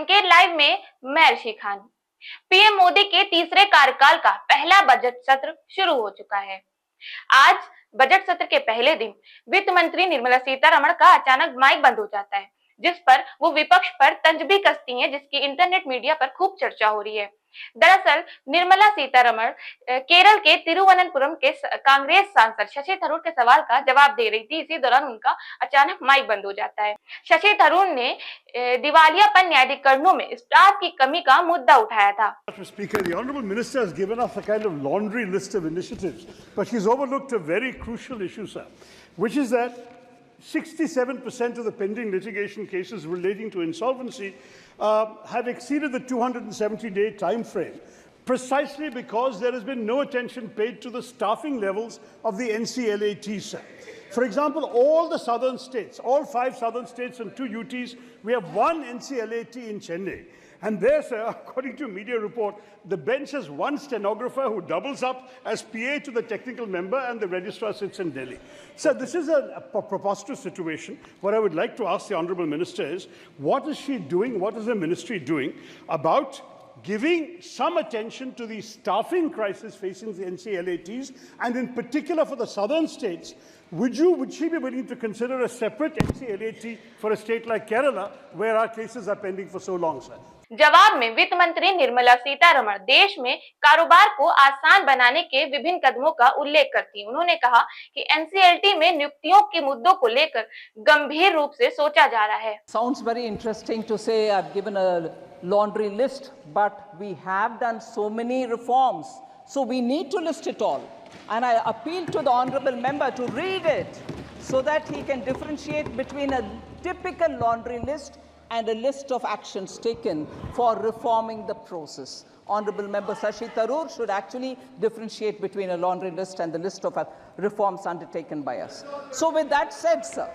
संकेत लाइव में मैं ऋषि खान। पीएम मोदी के तीसरे कार्यकाल का पहला बजट सत्र शुरू हो चुका है। आज बजट सत्र के पहले दिन वित्त मंत्री निर्मला सीतारमण का अचानक माइक बंद हो जाता है, जिस पर वो विपक्ष पर तंज भी कसती हैं, जिसकी इंटरनेट मीडिया पर खूब चर्चा हो रही है। दरअसल निर्मला सीतारमण केरल के तिरुवनंतपुरम के कांग्रेस सांसद शशि थरूर के सवाल का जवाब दे रही थी। इसी दौरान उनका अचानक माइक बंद हो जाता है। शशि थरूर ने दिवालियापन न्यायाधिकरणों में स्टाफ की कमी का मुद्दा उठाया था। Mr. Speaker, the Honourable Minister has given us a kind of laundry list of initiatives, but she's overlooked a very crucial issue, sir, which is that 67% of the pending litigation cases relating to insolvency have exceeded the 270-day time frame, precisely because there has been no attention paid to the staffing levels of the NCLAT, sir. For example, all the southern states, all 5 southern states and 2 UTs, we have 1 NCLAT in Chennai. And there, sir, according to a media report, the bench has 1 stenographer who doubles up as PA to the technical member, and the registrar sits in Delhi. Sir, this is a preposterous situation. What I would like to ask the Honourable Minister is, what is she doing, what is the ministry doing about giving some attention to the staffing crisis facing the NCLATs, and in particular for the southern states? Would she be willing to consider a separate NCLAT for a state like Kerala, where our cases are pending for so long, sir? जवाब में वित्त मंत्री निर्मला सीतारमण देश में कारोबार को आसान बनाने के विभिन्न कदमों का उल्लेख करती हैं। उन्होंने कहा कि एनसीएलटी में नियुक्तियों के मुद्दों को लेकर गंभीर रूप से सोचा जा रहा है। Sounds very interesting to say I've given a laundry list, but we have done so many reforms, so we need to list it all. And I appeal to the honourable member to read it so that he can differentiate between a typical laundry list and a list of actions taken for reforming the process. Honourable Member Shashi Tharoor should actually differentiate between a laundry list and the list of reforms undertaken by us. So with that said, sir,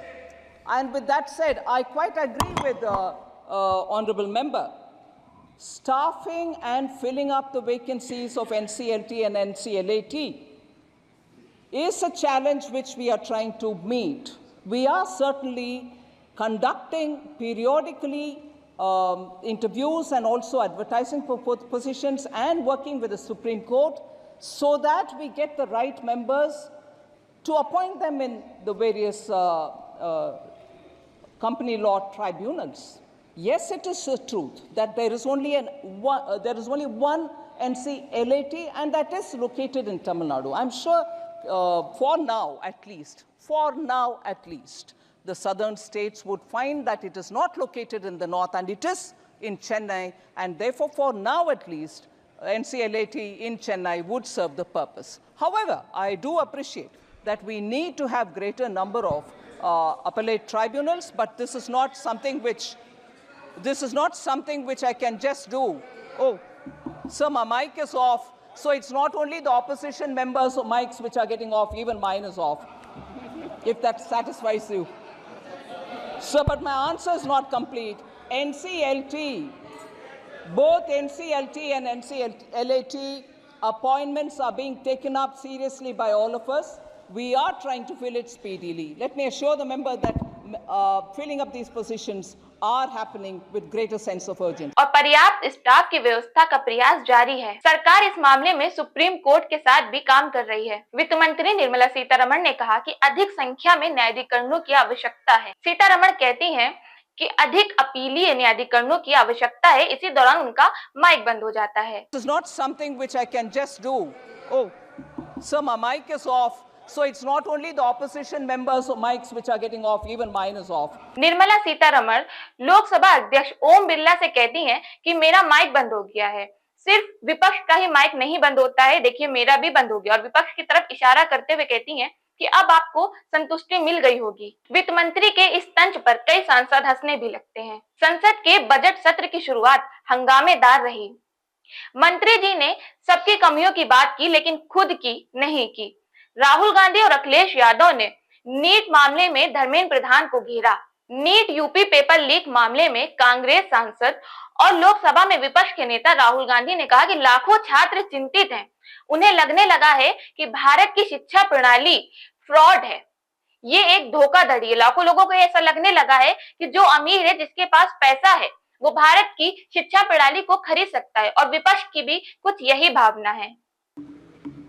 and with that said, I quite agree with the Honourable Member. Staffing and filling up the vacancies of NCLT and NCLAT is a challenge which we are trying to meet. We are certainly conducting periodically interviews and also advertising for positions and working with the Supreme Court so that we get the right members to appoint them in the various company law tribunals. Yes, it is the truth that there is only one NCLAT, and that is located in Tamil Nadu. I'm sure for now at least, the southern states would find that it is not located in the north and it is in Chennai, and therefore for now at least NCLAT in Chennai would serve the purpose. However, I do appreciate that we need to have greater number of appellate tribunals, but this is not something which I can just do. Oh, sir, my mic is off. So it's not only the opposition members' mics which are getting off, even mine is off, if that satisfies you. Sir, but my answer is not complete. NCLT, both NCLT and NCLAT appointments are being taken up seriously by all of us. We are trying to fill it speedily. Let me assure the member that filling up these positions are happening with greater sense of urgency. और पर्याप्त staff की व्यवस्था का प्रयास जारी है। सरकार इस मामले में सुप्रीम कोर्ट के साथ भी काम कर रही है। वित्त मंत्री निर्मला सीतारमण ने कहा कि अधिक संख्या में न्यायाधिकरणों की आवश्यकता है। सीतारमण कहती हैं कि अधिक अपीलीय न्यायाधिकरणों की आवश्यकता है। इसी दौरान उनका माइक बंद हो जाता है। This is not something which I can just do. Oh, sir, my mic is off. So it's not only the opposition members' mics which are getting off, even mine is off. Nirmala Sitharaman Lok Sabha अध्यक्ष ओम बिरला से कहती हैं कि मेरा mic बंद हो गया है। सिर्फ विपक्ष का ही माइक नहीं बंद होता है, देखिए मेरा भी बंद हो गया। और विपक्ष की तरफ इशारा करते हुए कहती हैं कि अब आपको संतुष्टि मिल गई होगी। वित्त मंत्री के इस तंज पर कई सांसद हंसने भी लगते हैं। संसद के बजट सत्र की शुरुआत हंगामेदार रही। मंत्री जी ने सबकी कमियों की बात की, लेकिन खुद की नहीं की। राहुल गांधी और अखिलेश यादव ने नीट मामले में धर्मेंद्र प्रधान को घेरा। नीट यूपी पेपर लीक मामले में कांग्रेस सांसद और लोकसभा में विपक्ष के नेता राहुल गांधी ने कहा कि लाखों छात्र चिंतित हैं। उन्हें लगने लगा है कि भारत की शिक्षा प्रणाली फ्रॉड है, ये एक धोखाधड़ी है। लाखों लोगों को ऐसा लगने लगा है कि जो अमीर है, जिसके पास पैसा है, वो भारत की शिक्षा प्रणाली को खरीद सकता है और विपक्ष की भी कुछ यही भावना है।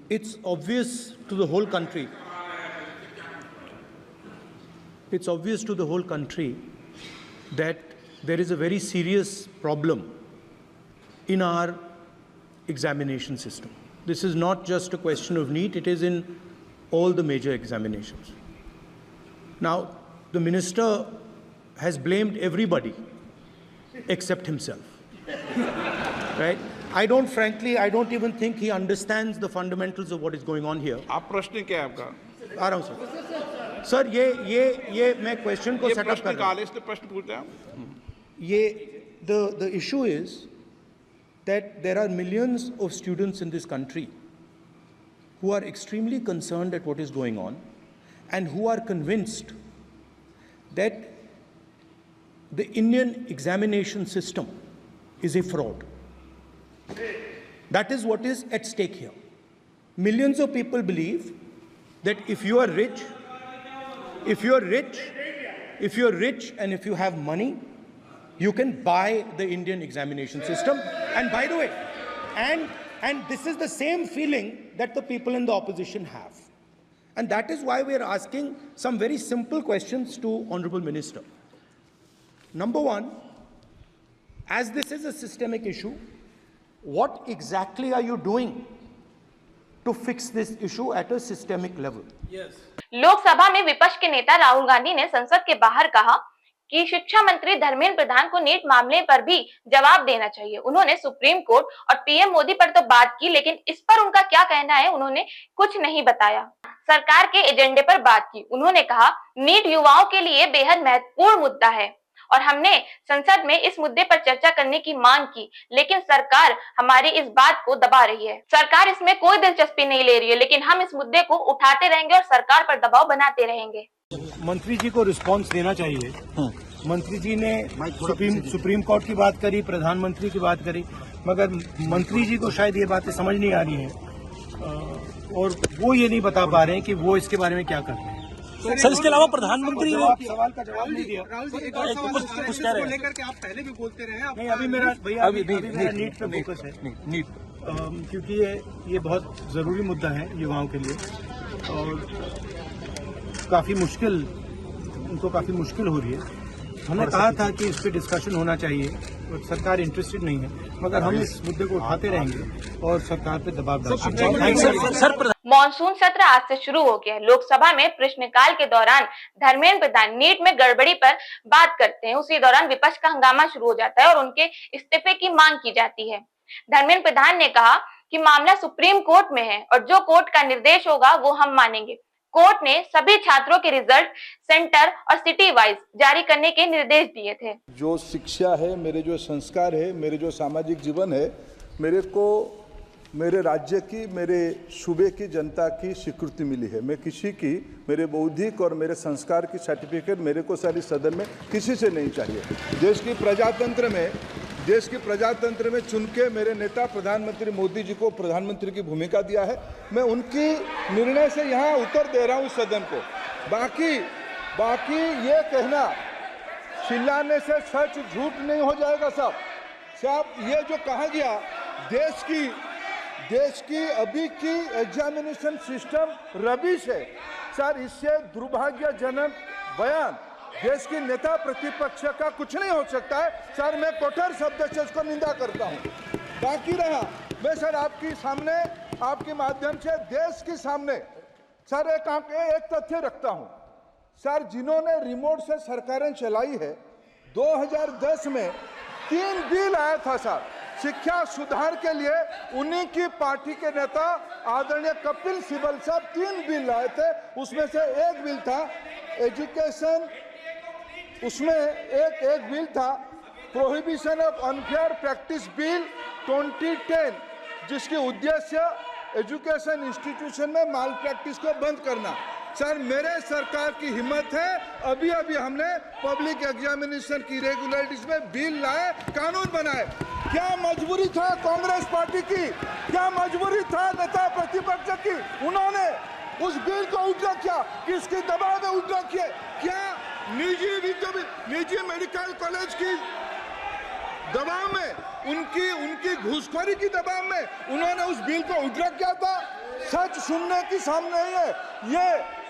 It's obvious to the whole country. It's obvious to the whole country that there is a very serious problem in our examination system. This is not just a question of NEET, it is in all the major examinations. Now, the minister has blamed everybody except himself. Right? I don't even think he understands the fundamentals of what is going on here. आप प्रश्न क्या है आपका? आ रहा हूं sir. Sir ये मैं question को सेटअप कर रहा हूं। इसलिए प्रश्न पूछते हैं। ये the issue is that there are millions of students in this country who are extremely concerned at what is going on and who are convinced that the Indian examination system is a fraud. That is what is at stake here. Millions of people believe that if you are rich and if you have money, you can buy the Indian examination system. And by the way, and this is the same feeling that the people in the opposition have. And that is why we are asking some very simple questions to Honorable Minister. Number one, as this is a systemic issue, what exactly are you doing to fix this issue at a systemic level? Yes. Lok Sabha में विपक्ष के नेता राहुल गांधी ने संसद के बाहर कहा कि शिक्षा मंत्री धर्मेंद्र प्रधान को नीट मामले पर भी जवाब देना चाहिए। उन्होंने सुप्रीम कोर्ट और पीएम मोदी पर तो बात की, लेकिन इस पर उनका क्या कहना है उन्होंने कुछ नहीं बताया। सरकार के एजेंडे पर बात की। उन्होंने कहा नीट युवाओं के लिए बेहद महत्वपूर्ण मुद्दा है और हमने संसद में इस मुद्दे पर चर्चा करने की मांग की, लेकिन सरकार हमारी इस बात को दबा रही है। सरकार इसमें कोई दिलचस्पी नहीं ले रही है, लेकिन हम इस मुद्दे को उठाते रहेंगे और सरकार पर दबाव बनाते रहेंगे। मंत्री जी को रिस्पांस देना चाहिए। मंत्री जी ने सुप्रीम कोर्ट की बात करी, प्रधानमंत्री की बात करी, मगर मंत्री जी को शायद ये बातें समझ नहीं आ रही हैं और वो ये नहीं बता पा रहे हैं कि वो इसके बारे में क्या कर रहे हैं। सर, इसके अलावा प्रधानमंत्री ने सवाल का जवाब नहीं दिया। एक और सवाल कुछ कह रहे हैं लेकर के आप पहले भी बोलते रहे हैं। नहीं, अभी मेरा भैया अभी मेरा नीट पे फोकस है। नीट क्योंकि ये बहुत जरूरी मुद्दा है युवाओं के लिए और उनको काफी मुश्किल हो रही है। हमने कहा था कि इस पे डिस्कशन होना चाहिए और सरकार इंटरेस्टेड नहीं है, मगर हम इस मुद्दे को उठाते रहेंगे और सरकार पे दबाव डालेंगे। मॉनसून सत्र आज से शुरू हो गया है। लोकसभा में प्रश्नकाल के दौरान धर्मेंद्र प्रधान नीट में गड़बड़ी पर बात करते हैं, उसी दौरान विपक्ष का हंगामा शुरू हो जाता है और उनके इस्तीफे की मांग की जाती है। धर्मेंद्र प्रधान ने कहा कि मामला सुप्रीम कोर्ट में है और जो कोर्ट का निर्देश होगा वो हम मानेंगे। कोर्ट ने सभी छात्रों के रिजल्ट सेंटर और सिटी वाइज जारी करने के निर्देश दिए थे। जो शिक्षा है, मेरे जो संस्कार है, मेरे जो सामाजिक जीवन है, मेरे को मेरे राज्य की, मेरे सूबे की जनता की स्वीकृति मिली है। मैं किसी की, मेरे बौद्धिक और मेरे संस्कार की सर्टिफिकेट मेरे को सारी सदन में किसी से नहीं चाहिए। देश की प्रजातंत्र में चुन के मेरे नेता प्रधानमंत्री मोदी जी को प्रधानमंत्री की भूमिका दिया है। मैं उनकी निर्णय से यहाँ उत्तर दे रहा हूँ सदन को। बाकी ये कहना चिल्लाने से सच झूठ नहीं हो जाएगा साहब। ये जो कहा गया देश की अभी की एग्जामिनेशन सिस्टम रबिश है सर, इससे दुर्भाग्यजनक बयान देश की नेता प्रतिपक्ष का कुछ नहीं हो सकता है सर। मैं कठोर शब्द से इसको निंदा करता हूं। बाकी रहा, मैं सर आपके सामने, आपके माध्यम से देश के सामने सर एक तथ्य रखता हूं सर। जिन्होंने रिमोट से सरकारें चलाई है, 2010 में 3 बिल आया था सर शिक्षा सुधार के लिए। उन्हीं की पार्टी के नेता आदरणीय कपिल सिब्बल साहब 3 बिल लाए थे। उसमें से एक बिल था एजुकेशन, उसमें एक बिल था prohibition of unfair practice bill 2010, जिसके उद्देश्य एजुकेशन इंस्टीट्यूशन में माल प्रैक्टिस को बंद करना। सर मेरे सरकार की हिम्मत है, अभी हमने पब्लिक एग्जामिनेशन की रेगुलरिटीज में बिल लाए, कानून बनाए। क्या मजबूरी था कांग्रेस पार्टी की, क्या मजबूरी था नेता प्रतिपक्ष की? उन्होंने उस बिल को उल्टा किया, किसके दबाव में उल्टा किया? क्या निजी मेडिकल कॉलेज की दबाव में, उनकी घूसखोरी की दबाव में उन्होंने उस बिल को विड्रॉ किया था। सच सुनने की सामने है ये।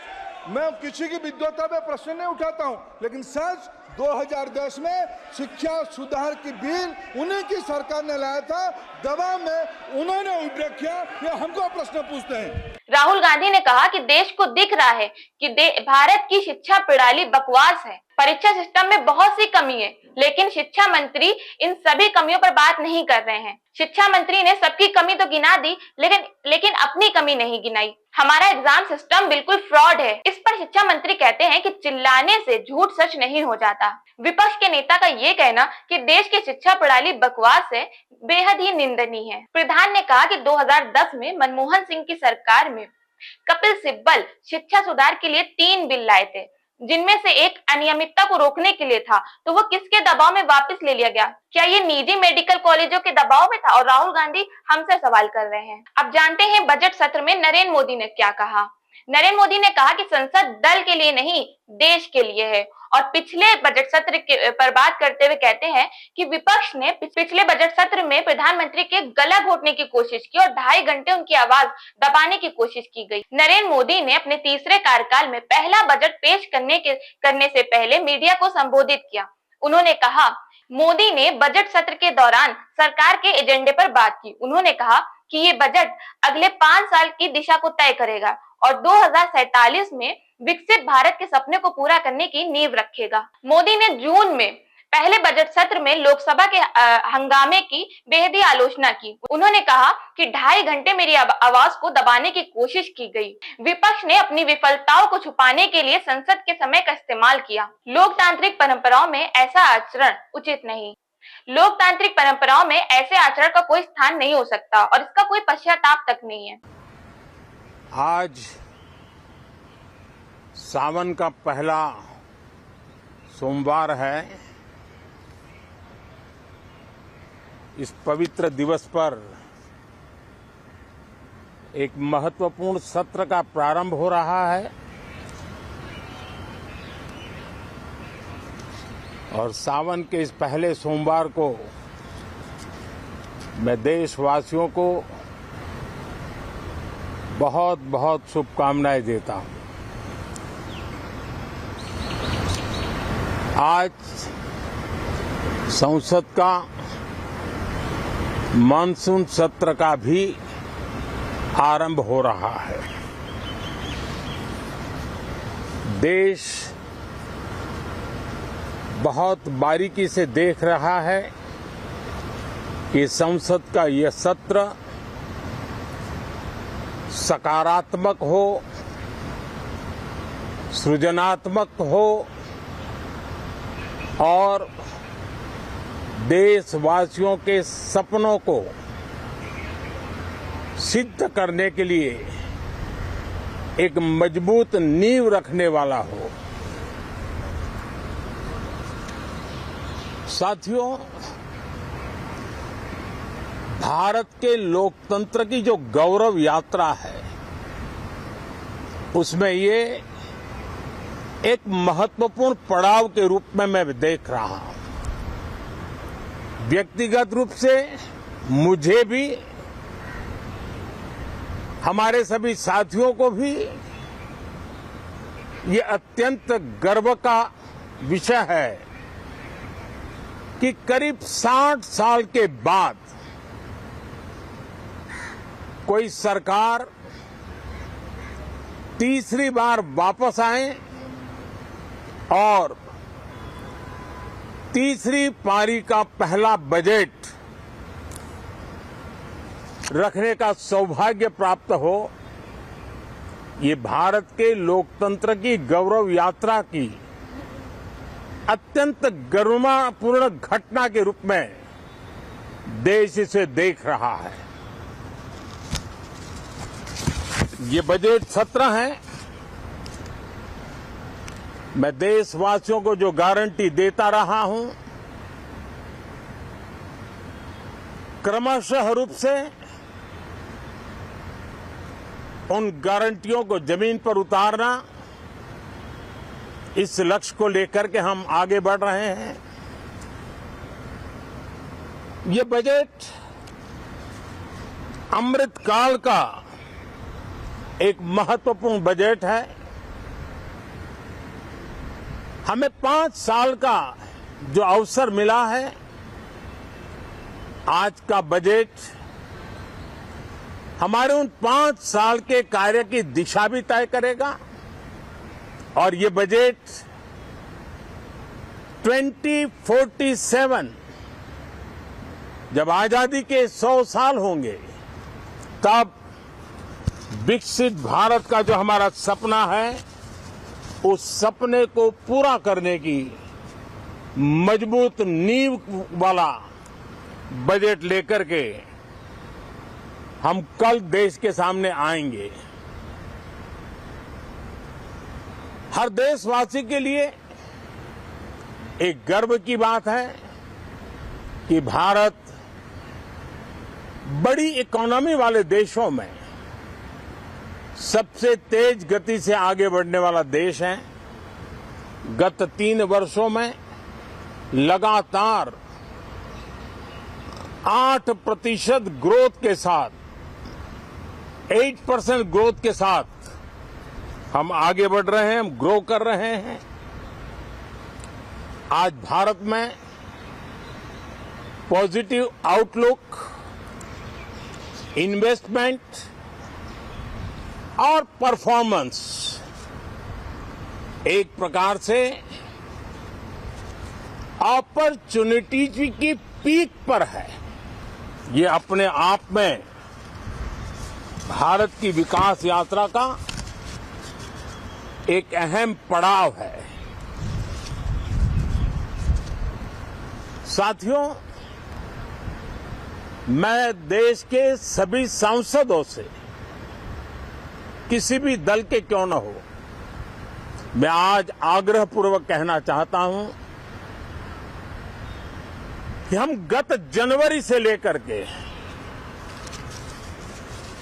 मैं किसी की विद्वता में प्रश्न नहीं उठाता हूं, लेकिन सच 2010 में शिक्षा सुधार की बिल उन्हीं की सरकार ने लाया था, दबाव में उन्होंने विड्रॉ किया। ये हमको प्रश्न पूछते हैं। राहुल गांधी ने कहा कि देश को दिख रहा है कि भारत की शिक्षा प्रणाली बकवास है, परीक्षा सिस्टम में बहुत सी कमी है, लेकिन शिक्षा मंत्री इन सभी कमियों पर बात नहीं कर रहे हैं। शिक्षा मंत्री ने सबकी कमी तो गिना दी, लेकिन अपनी कमी नहीं गिनाई। हमारा एग्जाम सिस्टम बिल्कुल फ्रॉड है। इस पर शिक्षा मंत्री कहते हैं कि चिल्लाने से झूठ सच नहीं हो जाता। विपक्ष के नेता का ये कहना कि देश की शिक्षा प्रणाली बकवास है, बेहद ही निंदनीय है। प्रधान ने कहा कि 2010 में मनमोहन सिंह की सरकार में कपिल सिब्बल शिक्षा सुधार के लिए 3 बिल लाए थे, जिनमें से एक अनियमितता को रोकने के लिए था, तो वो किसके दबाव में वापस ले लिया गया? क्या ये निजी मेडिकल कॉलेजों के दबाव में था? और राहुल गांधी हमसे सवाल कर रहे हैं। अब जानते हैं बजट सत्र में नरेंद्र मोदी ने क्या कहा। नरेंद्र मोदी ने कहा कि संसद दल के लिए नहीं, देश के लिए है। और पिछले बजट सत्र पर बात करते हुए कहते हैं कि विपक्ष ने पिछले बजट सत्र में प्रधानमंत्री के गला घोटने की कोशिश की और 2.5 घंटे उनकी आवाज दबाने की कोशिश की गई। नरेंद्र मोदी ने अपने तीसरे कार्यकाल में पहला बजट पेश करने से पहले मीडिया को संबोधित किया। उन्होंने कहा, मोदी ने बजट सत्र के दौरान सरकार के एजेंडे पर बात की। उन्होंने कहा कि ये बजट अगले 5 साल की दिशा को तय करेगा और 2047 में विकसित भारत के सपने को पूरा करने की नींव रखेगा। मोदी ने जून में पहले बजट सत्र में लोकसभा के हंगामे की बेहद ही आलोचना की। उन्होंने कहा कि 2.5 घंटे मेरी आवाज को दबाने की कोशिश की गई। विपक्ष ने अपनी विफलताओं को छुपाने के लिए संसद के समय का इस्तेमाल किया। लोकतांत्रिक परंपराओं में ऐसा आचरण उचित नहीं। लोकतांत्रिक परंपराओं में ऐसे आचरण का कोई स्थान नहीं हो सकता और इसका कोई पश्चाताप तक नहीं है। आज सावन का पहला सोमवार है। इस पवित्र दिवस पर एक महत्वपूर्ण सत्र का प्रारंभ हो रहा है और सावन के इस पहले सोमवार को मैं देशवासियों को बहुत बहुत शुभकामनाएं देता हूं। आज संसद का मानसून सत्र का भी आरंभ हो रहा है। देश बहुत बारीकी से देख रहा है कि संसद का यह सत्र सकारात्मक हो, सृजनात्मक हो और देशवासियों के सपनों को सिद्ध करने के लिए एक मजबूत नींव रखने वाला हो। साथियों, भारत के लोकतंत्र की जो गौरव यात्रा है, उसमें ये एक महत्वपूर्ण पड़ाव के रूप में मैं देख रहा हूं। व्यक्तिगत रूप से मुझे भी, हमारे सभी साथियों को भी ये अत्यंत गर्व का विषय है कि करीब 60 साल के बाद कोई सरकार तीसरी बार वापस आए और तीसरी पारी का पहला बजट रखने का सौभाग्य प्राप्त हो। ये भारत के लोकतंत्र की गौरव यात्रा की अत्यंत गरिमापूर्ण घटना के रूप में देश इसे देख रहा है। ये बजट सत्र है। मैं देशवासियों को जो गारंटी देता रहा हूं, क्रमशः रूप से उन गारंटियों को जमीन पर उतारना, इस लक्ष्य को लेकर के हम आगे बढ़ रहे हैं। ये बजट अमृतकाल का एक महत्वपूर्ण बजट है। हमें 5 साल का जो अवसर मिला है, आज का बजट हमारे उन 5 साल के कार्य की दिशा भी तय करेगा। और ये बजट 2047 जब आजादी के 100 साल होंगे, तब विकसित भारत का जो हमारा सपना है, उस सपने को पूरा करने की मजबूत नींव वाला बजट लेकर के हम कल देश के सामने आएंगे। हर देशवासी के लिए एक गर्व की बात है कि भारत बड़ी इकोनॉमी वाले देशों में सबसे तेज गति से आगे बढ़ने वाला देश है। गत 3 वर्षों में लगातार 8% ग्रोथ के साथ, 8% ग्रोथ के साथ हम आगे बढ़ रहे हैं, हम ग्रो कर रहे हैं। आज भारत में पॉजिटिव आउटलुक, इन्वेस्टमेंट और परफॉर्मेंस एक प्रकार से अपॉर्चुनिटीज की पीक पर है। ये अपने आप में भारत की विकास यात्रा का एक अहम पड़ाव है। साथियों, मैं देश के सभी सांसदों से, किसी भी दल के क्यों न हो, मैं आज आग्रहपूर्वक कहना चाहता हूं कि हम गत जनवरी से लेकर के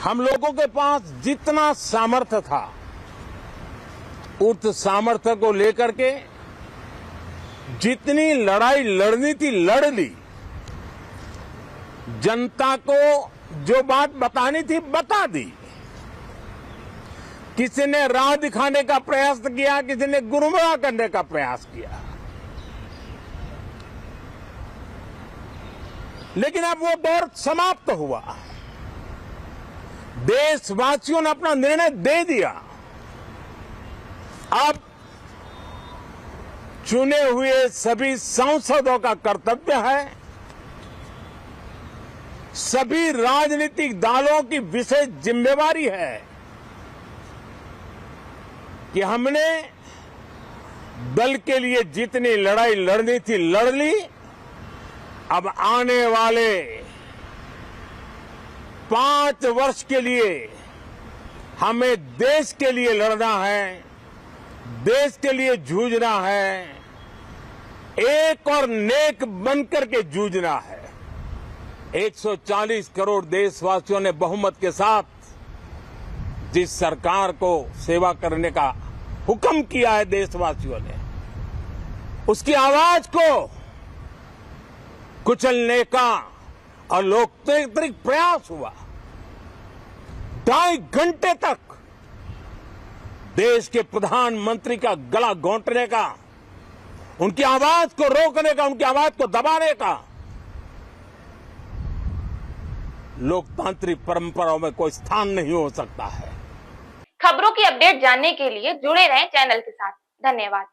हम लोगों के पास जितना सामर्थ्य था, उस सामर्थ्य को लेकर के जितनी लड़ाई लड़नी थी लड़ ली। जनता को जो बात बतानी थी बता दी। किसी ने राह दिखाने का प्रयास किया, किसी ने गुमराह करने का प्रयास किया, लेकिन अब वो दौर समाप्त हुआ। देशवासियों ने अपना निर्णय दे दिया। अब चुने हुए सभी सांसदों का कर्तव्य है, सभी राजनीतिक दलों की विशेष जिम्मेवारी है कि हमने दल के लिए जितनी लड़ाई लड़नी थी लड़ ली। अब आने वाले 5 वर्ष के लिए हमें देश के लिए लड़ना है, देश के लिए जूझना है, एक और नेक बनकर के जूझना है। 140 करोड़ देशवासियों ने बहुमत के साथ जिस सरकार को सेवा करने का हुक्म किया है देशवासियों ने, उसकी आवाज को कुचलने का और लोकतांत्रिक प्रयास हुआ। 2.5 घंटे तक देश के प्रधानमंत्री का गला घोंटने का, उनकी आवाज को रोकने का, उनकी आवाज को दबाने का लोकतांत्रिक परंपराओं में कोई स्थान नहीं हो सकता है। खबरों की अपडेट जानने के लिए जुड़े रहें चैनल के साथ। धन्यवाद।